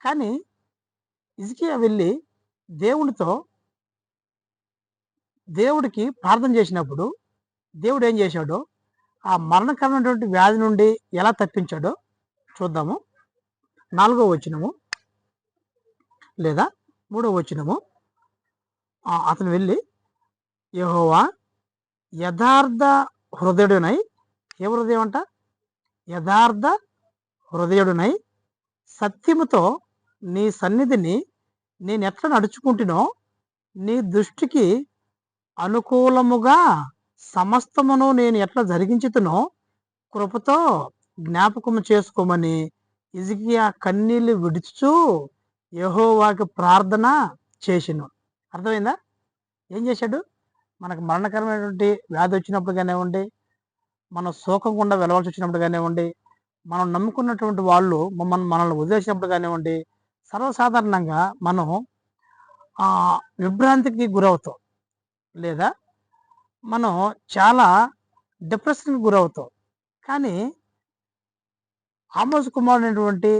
కానీ హిజ్కియా వెళ్ళి దేవునితో దేవుడికి ప్రార్థన చేసినప్పుడు దేవుడు ఏం చేశాడో, ఆ మరణకరమైనటువంటి వ్యాధి నుండి ఎలా తప్పించాడో చూద్దాము. 4వ వచనము లేదా 3వ వచనము. అతను వెళ్ళి యెహోవా యథార్థ హృదయుడునై, ఏ హృదయం అంట? యథార్థ హృదయుడునై సత్యముతో నీ సన్నిధిని నేనెట్లా నడుచుకుంటునో నీ దృష్టికి అనుకూలముగా సమస్తమును నేను ఎట్లా జరిగించుతునో కృపతో జ్ఞాపకము చేసుకోమని హిజ్కియా కన్నీళ్లు విడుచుచూ యెహోవాకి ప్రార్థన చేసెను. అర్థమైందా? ఏం చేశాడు? మనకు మరణకరమైనటువంటి వ్యాధి వచ్చినప్పుడు కానివ్వండి, మనం శోకం గుండా వెళ్ళవలసి వచ్చినప్పుడు కానివ్వండి, మనం నమ్ముకున్నటువంటి వాళ్ళు మనల్ని వదిలేసినప్పుడు కానివ్వండి, సర్వసాధారణంగా మనం విభ్రాంతికి గురవుతాం. లేదా మనం చాలా డిప్రెషన్‌కి గురవుతాం. కానీ ఆమోస్ కుమారుడైనటువంటి